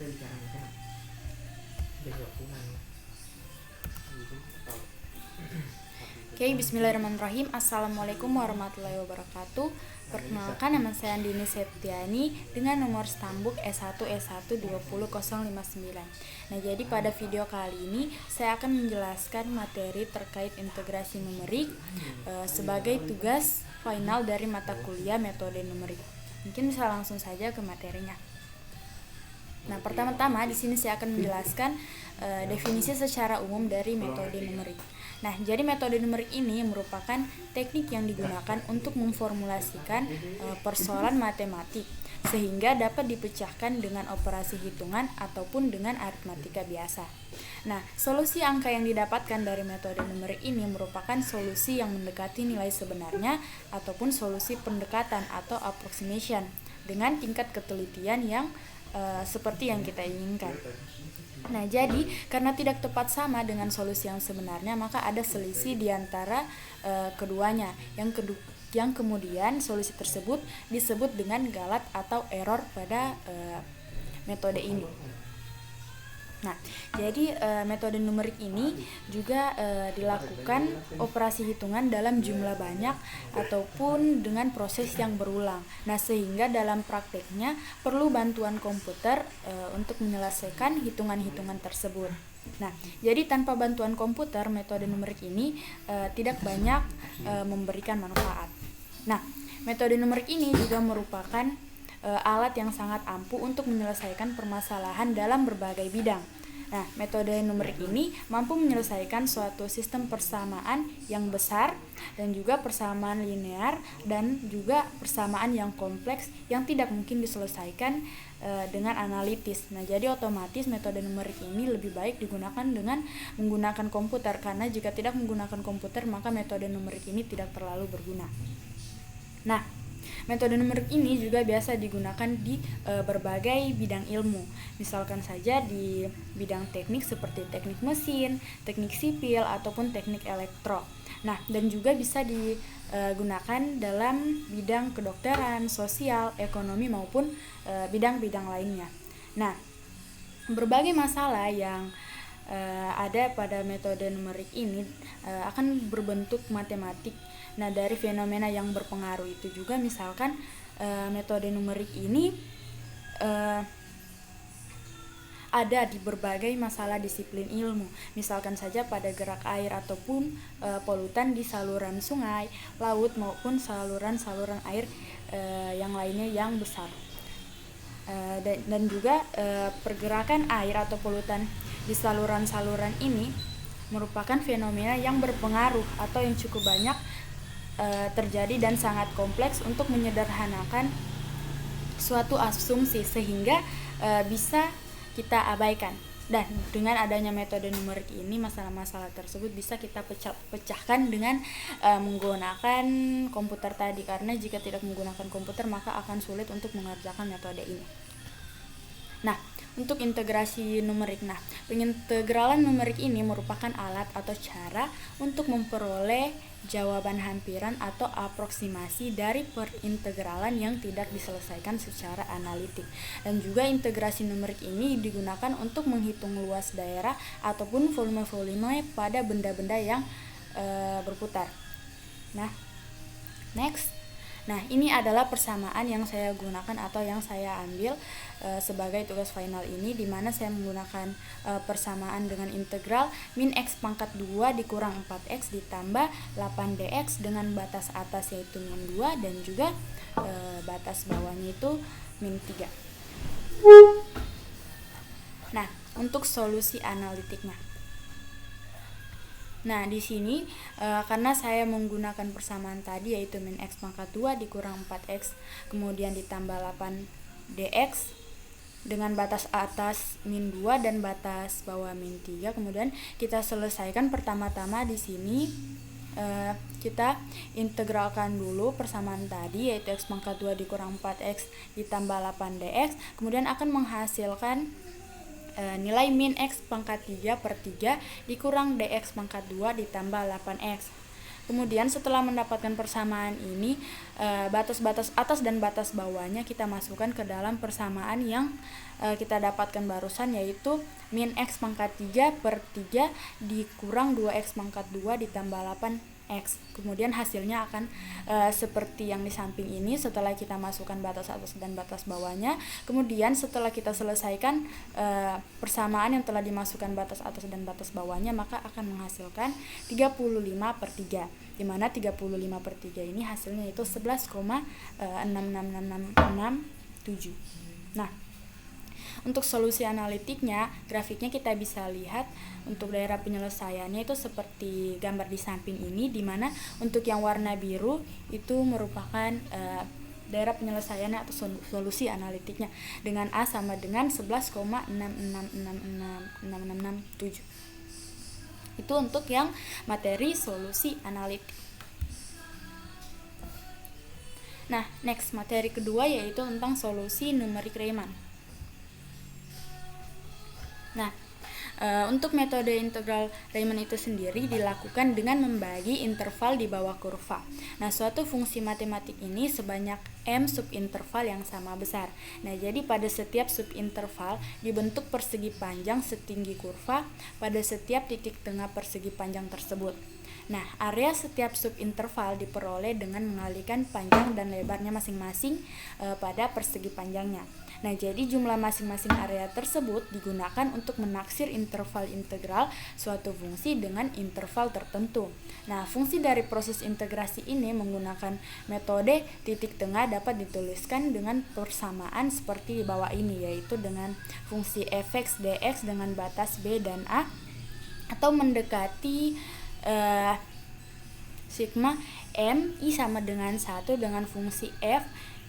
Oke, bismillahirrahmanirrahim. Assalamualaikum warahmatullahi wabarakatuh. Perkenalkan, nama saya Andini Septiani dengan nomor stambuk S1E1 20059. Nah, jadi pada video kali ini saya akan menjelaskan materi terkait integrasi numerik sebagai tugas final dari mata kuliah metode numerik. Mungkin bisa langsung saja ke materinya. Nah, pertama-tama di sini saya akan menjelaskan definisi secara umum dari metode numerik. Nah, jadi metode numerik ini merupakan teknik yang digunakan untuk memformulasikan persoalan matematik sehingga dapat dipecahkan dengan operasi hitungan ataupun dengan aritmatika biasa. Nah, solusi angka yang didapatkan dari metode numerik ini merupakan solusi yang mendekati nilai sebenarnya ataupun solusi pendekatan atau approximation dengan tingkat ketelitian yang seperti yang kita inginkan. Nah, jadi karena tidak tepat sama dengan solusi yang sebenarnya, maka ada selisih di antara keduanya. Yang kemudian solusi tersebut disebut dengan galat atau error pada metode ini. Nah, jadi metode numerik ini juga dilakukan operasi hitungan dalam jumlah banyak ataupun dengan proses yang berulang. Nah, sehingga dalam prakteknya perlu bantuan komputer untuk menyelesaikan hitungan-hitungan tersebut. Nah, jadi tanpa bantuan komputer, metode numerik ini tidak banyak memberikan manfaat. Nah, metode numerik ini juga merupakan alat yang sangat ampuh untuk menyelesaikan permasalahan dalam berbagai bidang. Nah, metode numerik ini mampu menyelesaikan suatu sistem persamaan yang besar dan juga persamaan linear dan juga persamaan yang kompleks yang tidak mungkin diselesaikan dengan analitis. Nah, jadi otomatis metode numerik ini lebih baik digunakan dengan menggunakan komputer, karena jika tidak menggunakan komputer maka metode numerik ini tidak terlalu berguna. Nah, metode numerik ini juga biasa digunakan di berbagai bidang ilmu. Misalkan saja di bidang teknik seperti teknik mesin, teknik sipil, ataupun teknik elektro. Nah, dan juga bisa digunakan dalam bidang kedokteran, sosial, ekonomi, maupun bidang-bidang lainnya. Nah, berbagai masalah yang ada pada metode numerik ini akan berbentuk matematik. Nah, dari fenomena yang berpengaruh itu juga misalkan metode numerik ini ada di berbagai masalah disiplin ilmu. Misalkan saja pada gerak air ataupun polutan di saluran sungai, laut maupun saluran-saluran air yang lainnya yang besar. Dan juga pergerakan air atau polutan di saluran-saluran ini merupakan fenomena yang berpengaruh atau yang cukup banyak terjadi dan sangat kompleks untuk menyederhanakan suatu asumsi sehingga bisa kita abaikan. Dan dengan adanya metode numerik ini, masalah-masalah tersebut bisa kita pecahkan dengan menggunakan komputer tadi, karena jika tidak menggunakan komputer maka akan sulit untuk mengerjakan metode ini. Nah, untuk integrasi numerik. Nah, pengintegralan numerik ini merupakan alat atau cara untuk memperoleh jawaban hampiran atau aproksimasi dari perintegralan yang tidak diselesaikan secara analitik. Dan juga integrasi numerik ini digunakan untuk menghitung luas daerah ataupun volume-volume pada benda-benda yang berputar. Nah, next. Nah, ini adalah persamaan yang saya gunakan atau yang saya ambil sebagai tugas final ini, di mana saya menggunakan persamaan dengan integral min x pangkat 2 dikurang 4x ditambah 8dx dengan batas atas yaitu min 2 dan juga batas bawahnya itu min 3. Nah, untuk solusi analitiknya. Nah, di sini karena saya menggunakan persamaan tadi yaitu min x pangkat 2 dikurang 4x kemudian ditambah 8dx dengan batas atas min 2 dan batas bawah min 3, kemudian kita selesaikan. Pertama-tama di sini kita integralkan dulu persamaan tadi yaitu x pangkat 2 dikurang 4x ditambah 8dx, kemudian akan menghasilkan nilai min x pangkat 3 per 3 dikurang dx pangkat 2 ditambah 8x. Kemudian setelah mendapatkan persamaan ini, batas-batas atas dan batas bawahnya kita masukkan ke dalam persamaan yang kita dapatkan barusan, yaitu min X pangkat 3 per 3 dikurang 2X pangkat 2 ditambah 8X. Kemudian hasilnya akan seperti yang di samping ini setelah kita masukkan batas atas dan batas bawahnya. Kemudian setelah kita selesaikan persamaan yang telah dimasukkan batas atas dan batas bawahnya, maka akan menghasilkan 35 per 3, di mana 35 per 3 ini hasilnya itu 11,66667. Nah, untuk solusi analitiknya, grafiknya kita bisa lihat untuk daerah penyelesaiannya itu seperti gambar di samping ini, di mana untuk yang warna biru itu merupakan daerah penyelesaiannya atau solusi analitiknya dengan A sama dengan 11,6666667. Itu untuk yang materi solusi analitik. Nah, next materi kedua yaitu tentang solusi numerik Riemann. Nah, untuk metode integral Riemann itu sendiri dilakukan dengan membagi interval di bawah kurva. Nah, suatu fungsi matematik ini sebanyak M subinterval yang sama besar. Nah, jadi pada setiap subinterval dibentuk persegi panjang setinggi kurva pada setiap titik tengah persegi panjang tersebut. Nah, area setiap subinterval diperoleh dengan mengalihkan panjang dan lebarnya masing-masing pada persegi panjangnya. Nah, jadi jumlah masing-masing area tersebut digunakan untuk menaksir interval integral suatu fungsi dengan interval tertentu. Nah, fungsi dari proses integrasi ini menggunakan metode titik tengah dapat dituliskan dengan persamaan seperti di bawah ini, yaitu dengan fungsi fx dx dengan batas b dan a, atau mendekati sigma m i sama dengan 1 dengan fungsi f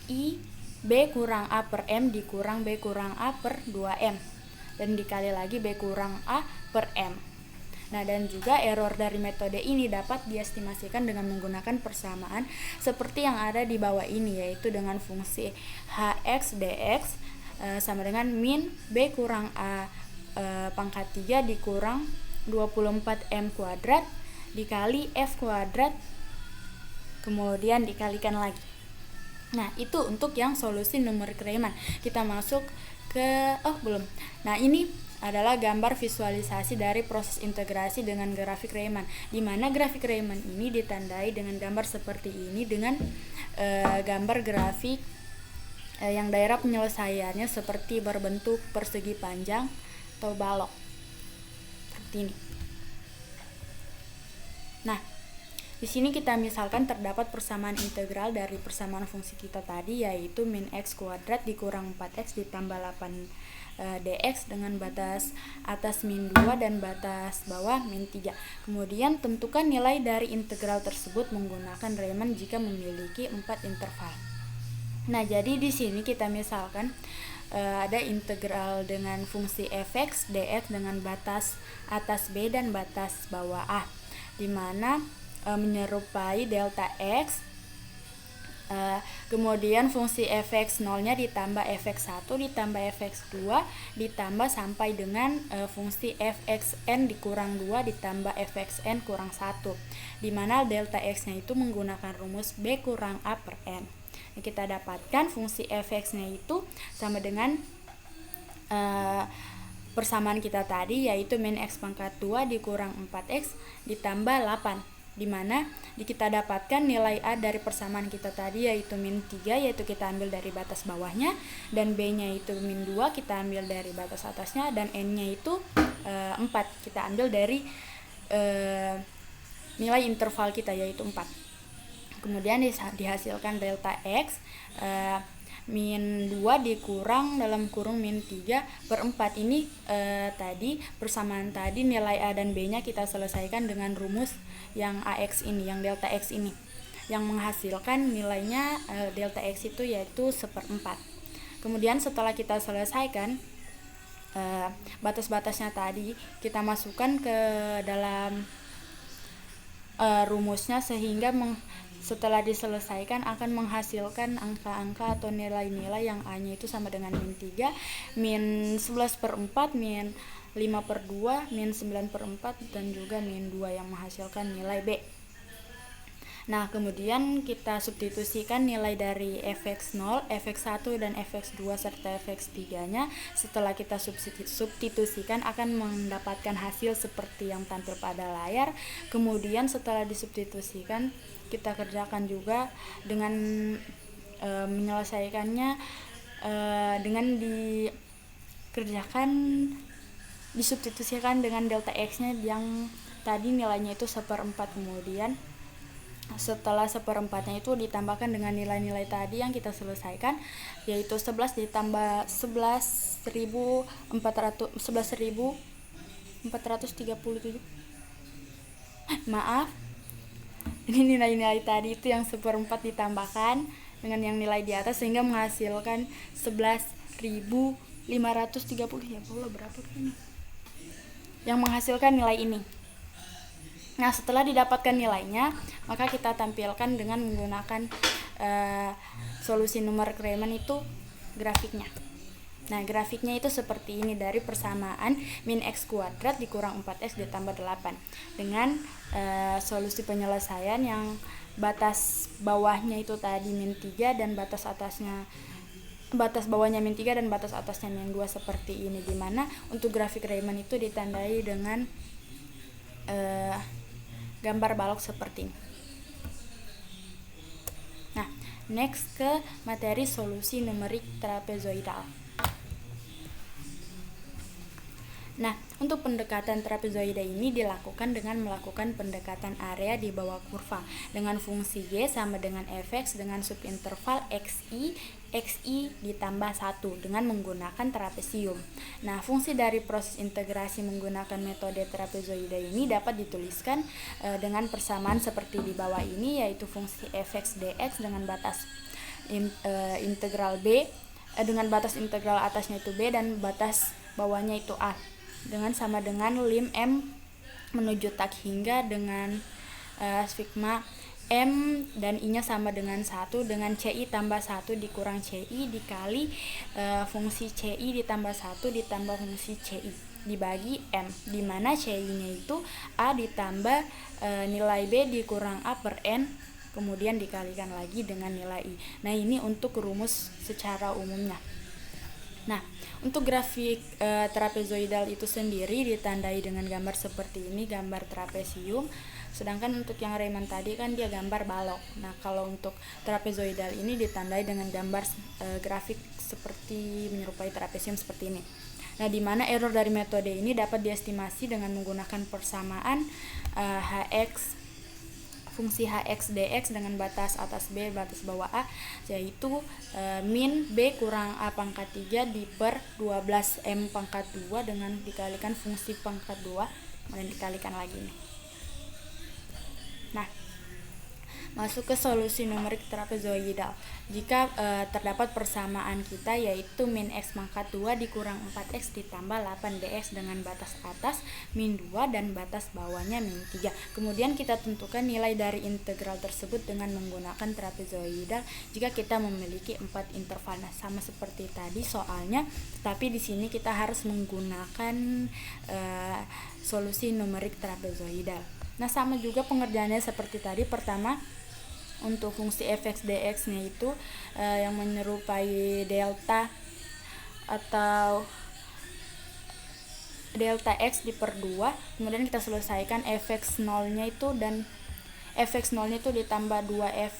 i B kurang A per M dikurang B kurang A per 2M dan dikali lagi B kurang A per M. Nah, dan juga error dari metode ini dapat diestimasikan dengan menggunakan persamaan seperti yang ada di bawah ini, yaitu dengan fungsi Hx dx sama dengan min B kurang A pangkat 3 dikurang 24M kuadrat dikali F kuadrat kemudian dikalikan lagi. Nah, itu untuk yang solusi numerik Riemann. Kita masuk ke Nah, ini adalah gambar visualisasi dari proses integrasi dengan grafik Riemann, di mana grafik Riemann ini ditandai dengan gambar seperti ini dengan gambar grafik yang daerah penyelesaiannya seperti berbentuk persegi panjang atau balok seperti ini. Nah, di sini kita misalkan terdapat persamaan integral dari persamaan fungsi kita tadi, yaitu min x kuadrat dikurang 4x ditambah 8 dx dengan batas atas min 2 dan batas bawah min 3. Kemudian tentukan nilai dari integral tersebut menggunakan Riemann jika memiliki 4 interval. Nah, jadi di sini kita misalkan ada integral dengan fungsi fx dx dengan batas atas b dan batas bawah a, di mana menyerupai delta x, kemudian fungsi fx 0-nya ditambah fx1 ditambah fx2 ditambah sampai dengan fungsi fxn dikurang 2 ditambah fxn kurang 1, di mana delta x-nya itu menggunakan rumus b kurang a per n. Nah, kita dapatkan fungsi fx-nya itu sama dengan persamaan kita tadi, yaitu min x pangkat 2 dikurang 4x ditambah 8, di mana kita dapatkan nilai A dari persamaan kita tadi yaitu min 3, yaitu kita ambil dari batas bawahnya, dan B-nya itu min 2 kita ambil dari batas atasnya, dan N-nya itu 4 kita ambil dari nilai interval kita yaitu 4. Kemudian dihasilkan delta X min 2 dikurang dalam kurung min 3 per 4 ini tadi persamaan tadi nilai A dan B nya kita selesaikan dengan rumus yang AX ini, yang delta X ini, yang menghasilkan nilainya delta X itu yaitu 1/4. Kemudian setelah kita selesaikan batas-batasnya tadi kita masukkan ke dalam rumusnya, sehingga setelah diselesaikan akan menghasilkan angka-angka atau nilai-nilai yang A-nya itu sama dengan min 3, min 11/4, min 5/2, min 9/4, dan juga min 2 yang menghasilkan nilai B. Nah, kemudian kita substitusikan nilai dari fx0, fx1, dan fx2 serta fx3-nya. Setelah kita substitusikan akan mendapatkan hasil seperti yang tampil pada layar. Kemudian setelah disubstitusikan, kita kerjakan juga dengan menyelesaikannya dengan disubstitusikan dengan delta x-nya yang tadi nilainya itu 1/4. Kemudian setelah 1/4-nya itu ditambahkan dengan nilai-nilai tadi yang kita selesaikan, yaitu 11 ditambah 11.437. Maaf, ini nilai-nilai tadi itu yang 1/4 ditambahkan dengan yang nilai di atas sehingga menghasilkan 11.530. Ya Allah, berapa ini yang menghasilkan nilai ini. Nah, setelah didapatkan nilainya, maka kita tampilkan dengan menggunakan solusi numerik Riemann itu grafiknya. Nah, grafiknya itu seperti ini, dari persamaan min x kuadrat dikurang 4x ditambah 8 dengan solusi penyelesaian yang batas bawahnya itu tadi min 3 dan batas bawahnya min 3 dan batas atasnya min 2 seperti ini, dimana untuk grafik Riemann itu ditandai dengan gambar balok seperti ini. Nah, next ke materi solusi numerik trapezoidal. Nah, untuk pendekatan trapezoida ini dilakukan dengan melakukan pendekatan area di bawah kurva dengan fungsi y sama dengan fx dengan subinterval xi ditambah 1 dengan menggunakan trapesium. Nah, fungsi dari proses integrasi menggunakan metode trapezoida ini dapat dituliskan dengan persamaan seperti di bawah ini, yaitu fungsi fx dx dengan batas integral b dengan batas integral atasnya itu b dan batas bawahnya itu a, dengan sama dengan lim m menuju tak hingga dengan sigma m dan i-nya sama dengan 1 dengan ci tambah 1 dikurang ci dikali fungsi ci ditambah 1 ditambah fungsi ci dibagi m, dimana ci-nya itu a ditambah nilai b dikurang a per n, kemudian dikalikan lagi dengan nilai i. Nah, ini untuk rumus secara umumnya. Nah, untuk grafik trapezoidal itu sendiri ditandai dengan gambar seperti ini, gambar trapesium. Sedangkan untuk yang Riemann tadi kan dia gambar balok. Nah, kalau untuk trapezoidal ini ditandai dengan gambar grafik seperti menyerupai trapesium seperti ini. Nah, di mana error dari metode ini dapat diestimasi dengan menggunakan persamaan fungsi hx dx dengan batas atas b batas bawah a, yaitu min b kurang a pangkat 3 per 12 m pangkat 2 dengan dikalikan fungsi pangkat 2 kemudian dikalikan lagi nih. Nah, masuk ke solusi numerik trapezoidal. Jika terdapat persamaan kita, yaitu min x pangkat 2 dikurang 4x ditambah 8dx dengan batas atas min 2 dan batas bawahnya min 3. Kemudian kita tentukan nilai dari integral tersebut dengan menggunakan trapezoidal jika kita memiliki 4 interval. Nah, sama seperti tadi soalnya, tapi di sini kita harus menggunakan solusi numerik trapezoidal. Nah, sama juga pengerjaannya seperti tadi. Pertama, untuk fungsi fx dx-nya itu yang menyerupai delta atau delta x per 2, kemudian kita selesaikan fx0-nya itu dan fx0-nya itu ditambah 2f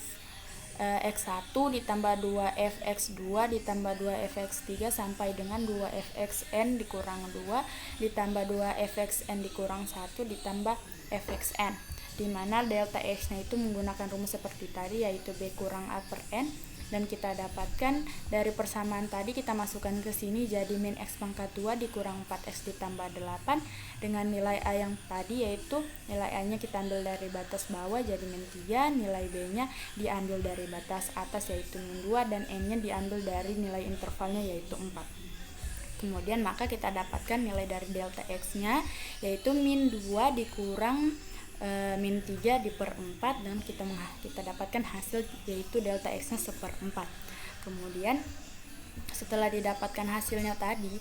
x1 ditambah 2fx2 ditambah 2fx3 sampai dengan 2fxn dikurang 2 ditambah 2fxn dikurang 1 ditambah fxn, di mana delta x-nya itu menggunakan rumus seperti tadi, yaitu b kurang a per n, dan kita dapatkan dari persamaan tadi kita masukkan ke sini jadi min x pangkat 2 dikurang 4x ditambah 8 dengan nilai a yang tadi, yaitu nilai a-nya kita ambil dari batas bawah jadi min 3, nilai b-nya diambil dari batas atas yaitu min 2 dan n-nya diambil dari nilai intervalnya yaitu 4. Kemudian maka kita dapatkan nilai dari delta x-nya yaitu min 2 dikurang min 3 di per 4 dan kita dapatkan hasil yaitu delta x-nya 1/4. Kemudian setelah didapatkan hasilnya tadi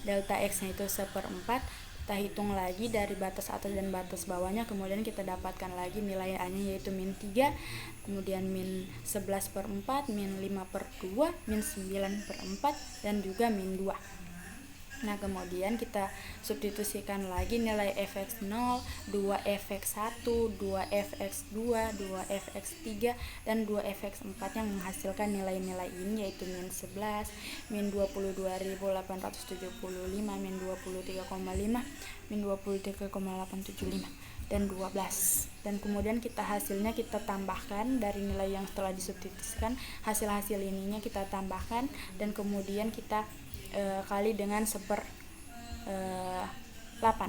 delta x-nya itu 1/4, Kita hitung lagi dari batas atas dan batas bawahnya, kemudian kita dapatkan lagi nilai A-nya yaitu min 3, kemudian min 11/4, min 5/2, min 9/4, dan juga min 2. Nah, kemudian kita substitusikan lagi nilai fx0, 2fx1, 2fx2, 2fx3, dan 2fx4 yang menghasilkan nilai-nilai ini yaitu min 11, min 22.875, min 23,5, min 23,875, dan 12. Dan kemudian hasilnya kita tambahkan dari nilai yang setelah disubstitusikan, hasil ininya kita tambahkan, dan kemudian kita kali dengan 1/8.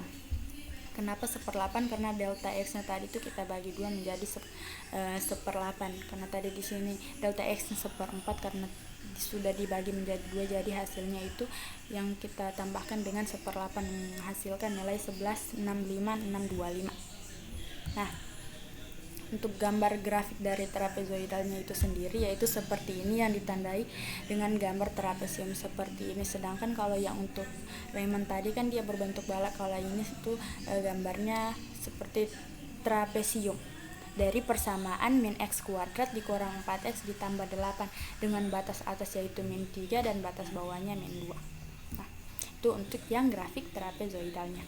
Kenapa 1/8? Karena delta x-nya tadi itu kita bagi 2 menjadi 1/8. Karena tadi di sini delta x-nya 1/4 karena sudah dibagi menjadi 2, jadi hasilnya itu yang kita tambahkan dengan 1/8 menghasilkan nilai 11,65625. Nah, untuk gambar grafik dari trapezoidalnya itu sendiri yaitu seperti ini yang ditandai dengan gambar trapesium seperti ini. Sedangkan kalau yang untuk Riemann tadi kan dia berbentuk balak, kalau ini itu gambarnya seperti trapesium dari persamaan min x kuadrat dikurang 4x ditambah 8 dengan batas atas yaitu min 3 dan batas bawahnya min 2. Nah, itu untuk yang grafik trapezoidalnya.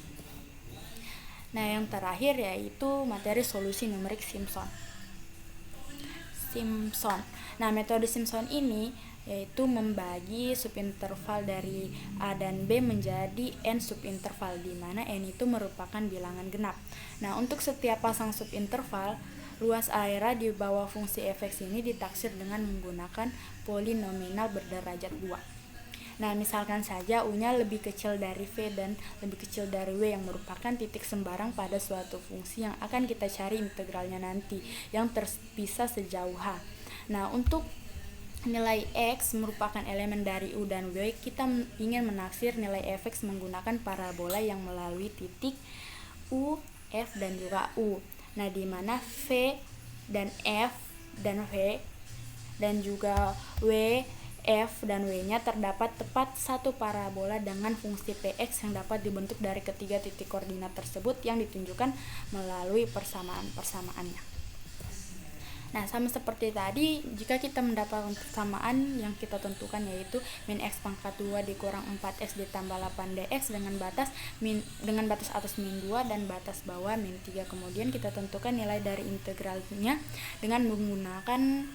Nah, yang terakhir yaitu materi solusi numerik Simpson. Nah, metode Simpson ini yaitu membagi subinterval dari A dan B menjadi n subinterval, di mana n itu merupakan bilangan genap. Nah, untuk setiap pasang subinterval, luas area di bawah fungsi fx ini ditaksir dengan menggunakan polinominal berderajat 2. Nah, misalkan saja U-nya lebih kecil dari V dan lebih kecil dari W yang merupakan titik sembarang pada suatu fungsi yang akan kita cari integralnya nanti, yang terpisah sejauh H. Nah, untuk nilai X merupakan elemen dari U dan W, kita ingin menaksir nilai fx menggunakan parabola yang melalui titik U, F, dan juga U. Nah, di mana V dan F dan V dan juga W, F dan W-nya terdapat tepat satu parabola dengan fungsi Px yang dapat dibentuk dari ketiga titik koordinat tersebut yang ditunjukkan melalui persamaan-persamaannya. Nah, sama seperti tadi, jika kita mendapatkan persamaan yang kita tentukan yaitu min x pangkat 2 dikurang 4x ditambah 8dx dengan batas atas min 2 dan batas bawah min 3. Kemudian kita tentukan nilai dari integralnya dengan menggunakan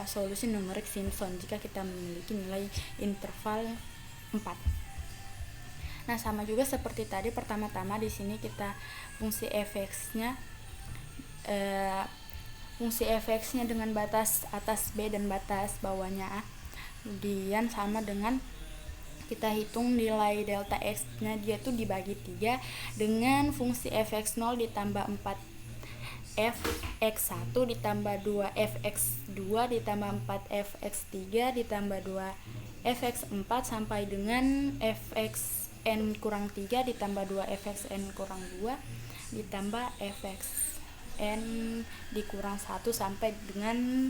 solusi numerik Simpson jika kita memiliki nilai interval 4. Nah, sama juga seperti tadi, pertama-tama di sini kita fungsi fx-nya dengan batas atas B dan batas bawahnya A. Kemudian sama dengan kita hitung nilai delta x-nya, dia tuh dibagi 3 dengan fungsi fx0 ditambah 4fx1 ditambah 2fx2 ditambah 4fx3 ditambah 2fx4 sampai dengan fxn kurang 3 ditambah 2fxn kurang 2 ditambah fxn dikurang 1 sampai dengan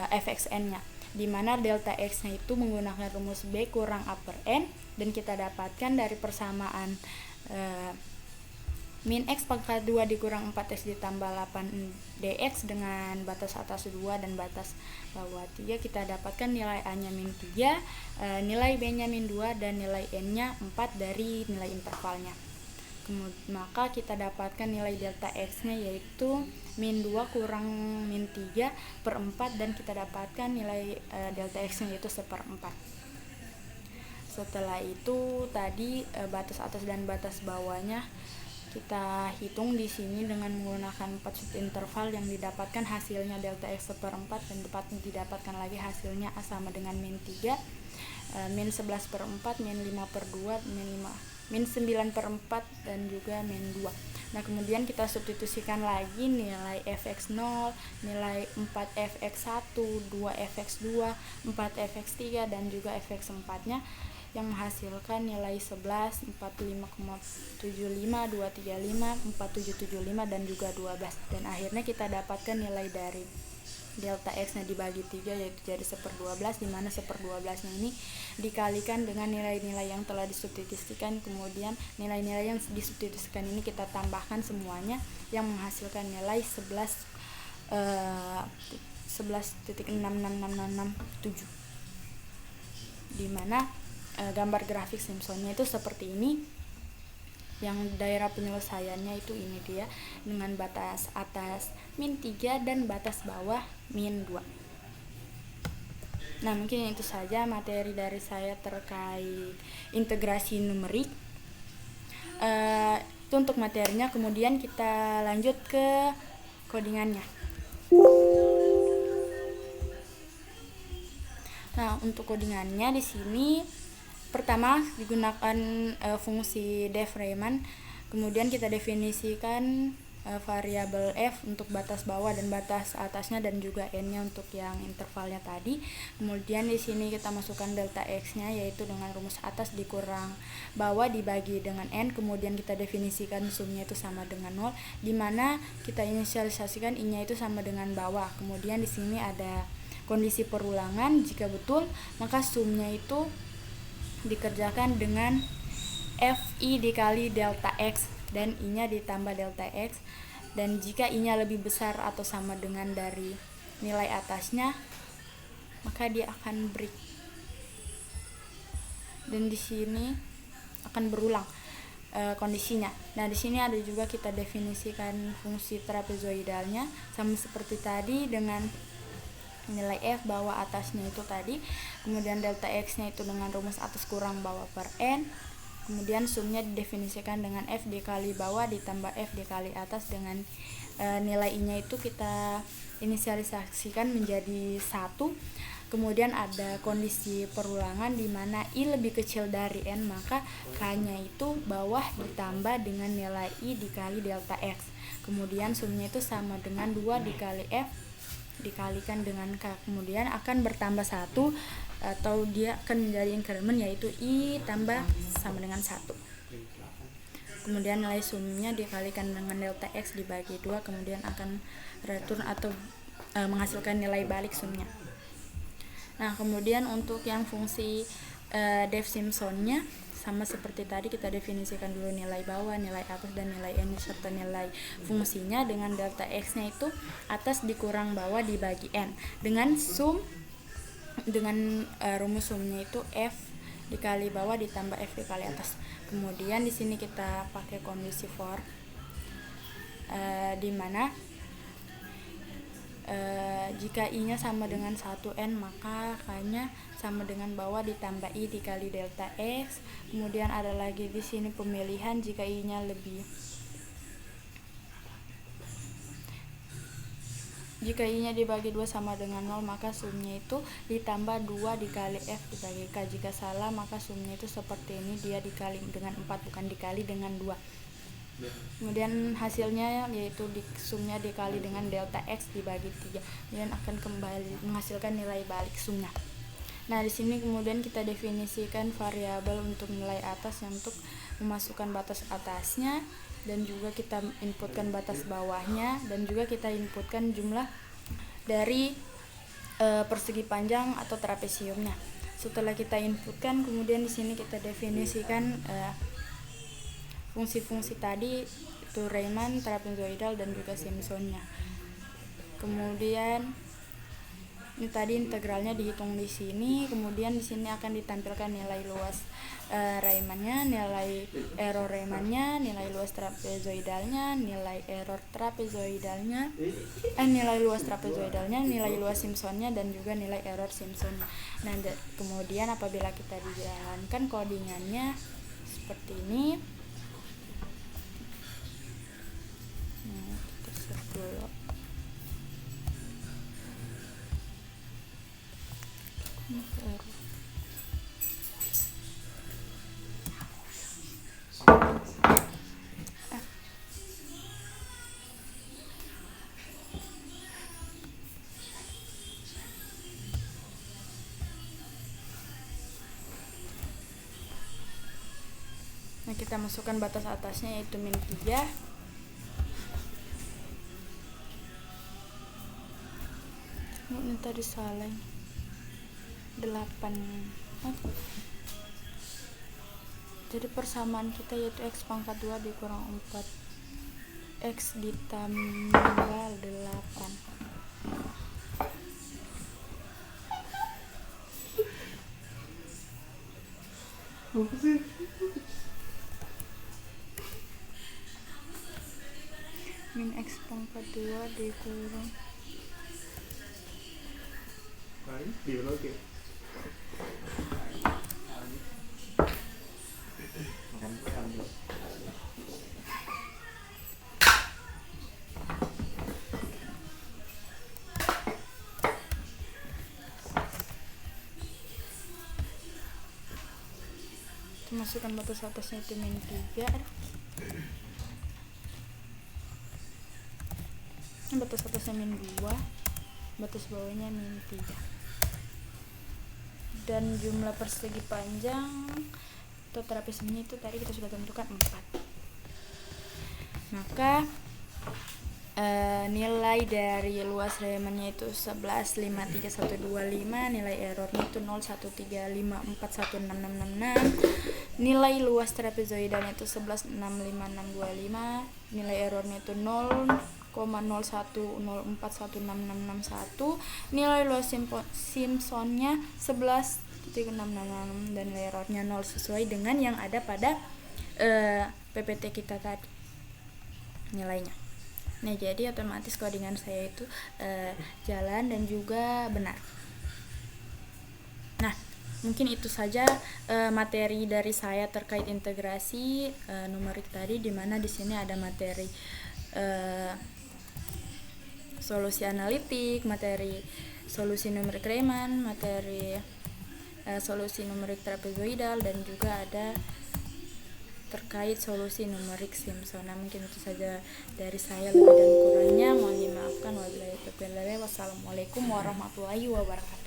fxn-nya, dimana delta x-nya itu menggunakan rumus B kurang upper n, dan kita dapatkan dari persamaan min x pangkat 2 dikurang 4x ditambah 8dx dengan batas atas 2 dan batas bawah 3, kita dapatkan nilai A-nya min 3, nilai B-nya min 2, dan nilai N-nya 4 dari nilai intervalnya. Maka kita dapatkan nilai delta x-nya yaitu min 2 kurang min 3/4, dan kita dapatkan nilai delta x-nya yaitu 1/4. Setelah itu tadi batas atas dan batas bawahnya kita hitung di sini dengan menggunakan 4 subinterval yang didapatkan hasilnya delta x 1/4, dan didapatkan lagi hasilnya A sama dengan min 3, min 11/4, min 5/2, min 9/4, dan juga min 2. Nah, kemudian kita substitusikan lagi nilai fx0, nilai 4fx1, 2fx2, 4fx3, dan juga fx4-nya yang menghasilkan nilai 11, 45,75, 235, 4775, dan juga 12. Dan akhirnya kita dapatkan nilai dari delta X-nya dibagi 3 yaitu jadi 1/12, di mana 1/12-nya ini dikalikan dengan nilai-nilai yang telah disubstitusikan, kemudian nilai-nilai yang disubstitusikan ini kita tambahkan semuanya yang menghasilkan nilai 11.66667, di mana gambar grafik Simpsonnya itu seperti ini. Yang daerah penyelesaiannya itu ini dia, dengan batas atas -3 dan batas bawah -2. Nah, mungkin itu saja materi dari saya terkait integrasi numerik. Itu untuk materinya, kemudian kita lanjut ke codingannya. Nah, untuk codingannya di sini pertama digunakan fungsi def-Riemann, kemudian kita definisikan variabel f untuk batas bawah dan batas atasnya, dan juga n-nya untuk yang intervalnya tadi. Kemudian di sini kita masukkan delta x-nya, yaitu dengan rumus atas dikurang bawah dibagi dengan n, kemudian kita definisikan sumnya itu sama dengan 0, di mana kita inisialisasikan i-nya itu sama dengan bawah. Kemudian di sini ada kondisi perulangan, jika betul maka sumnya itu dikerjakan dengan fi dikali delta x dan i-nya ditambah delta x, dan jika i-nya lebih besar atau sama dengan dari nilai atasnya maka dia akan break, dan di sini akan berulang kondisinya. Nah, di sini ada juga kita definisikan fungsi trapezoidalnya sama seperti tadi, dengan nilai f bawah atasnya itu tadi, kemudian delta x-nya itu dengan rumus atas kurang bawah per n, kemudian sumnya didefinisikan dengan f dikali bawah ditambah f dikali atas, dengan nilai i-nya itu kita inisialisasikan menjadi 1. Kemudian ada kondisi perulangan di mana i lebih kecil dari n, maka k-nya itu bawah ditambah dengan nilai i dikali delta x, kemudian sumnya itu sama dengan 2 dikali f dikalikan dengan k, kemudian akan bertambah 1 atau dia akan menjadi increment, yaitu i tambah sama dengan 1. Kemudian nilai sumnya dikalikan dengan delta x dibagi 2, kemudian akan return atau menghasilkan nilai balik sumnya. Nah, kemudian untuk yang fungsi def Simpsonnya sama seperti tadi, kita definisikan dulu nilai bawah, nilai atas, dan nilai n serta nilai fungsinya, dengan delta x-nya itu atas dikurang bawah dibagi n, dengan rumus sumnya itu f dikali bawah ditambah f dikali atas. Kemudian di sini kita pakai kondisi for di mana jika i-nya sama dengan 1n maka k-nya sama dengan bawah ditambah i dikali delta x. Kemudian ada lagi di sini pemilihan, jika i-nya dibagi 2 sama dengan 0 maka sumnya itu ditambah 2 dikali f dibagi k. Jika salah maka sumnya itu seperti ini, dia dikali dengan 4 bukan dikali dengan 2. Kemudian hasilnya yaitu sumnya dikali dengan delta x dibagi 3, dan akan kembali menghasilkan nilai balik sumnya. Nah, di sini kemudian kita definisikan variabel untuk nilai atas yang untuk memasukkan batas atasnya, dan juga kita inputkan batas bawahnya, dan juga kita inputkan jumlah dari persegi panjang atau trapesiumnya. Setelah kita inputkan, kemudian di sini kita definisikan fungsi-fungsi tadi itu Riemann, trapezoidal, dan juga Simpsonnya. Kemudian ini tadi integralnya dihitung di sini. Kemudian di sini akan ditampilkan nilai luas Riemannnya, nilai error Riemannnya, nilai luas trapezoidalnya, nilai error trapezoidalnya, nilai luas trapezoidalnya, nilai luas Simpsonnya, dan juga nilai error Simpsonnya. Nah, kemudian apabila kita dijalankan codingannya seperti ini. Nah, kita masukkan batas atasnya yaitu -3. Ini tadi salah. 8. Jadi persamaan kita yaitu x pangkat 2 dikurang 4 x ditambah 8. Apa sih? Min x pangkat 2 dikurang biologi. Makan dulu. masukkan batas atasnya itu min 3. Batas atasnya min 2, batas bawahnya min 3. Dan jumlah persegi panjang atau trapezoidnya itu tadi kita sudah tentukan 4. Maka nilai dari luas Riemannnya itu 11,53125, nilai errornya itu 0,135416666, nilai luas trapezoidalnya itu 11,65625, nilai errornya itu 0,0104166661, nilai luas Simpsonnya 11,666 dan nilai errornya 0 sesuai dengan yang ada pada PPT kita tadi nilainya. Nah, jadi otomatis codingan saya itu jalan dan juga benar. Nah, mungkin itu saja materi dari saya terkait integrasi numerik tadi, di mana di sini ada materi solusi analitik, materi solusi numerik Riemann, materi solusi numerik trapezoidal, dan juga ada terkait solusi numerik Simpson. Nah, mungkin itu saja dari saya, lebih dan kurangnya mohon dimaafkan. Wassalamualaikum warahmatullahi wabarakatuh.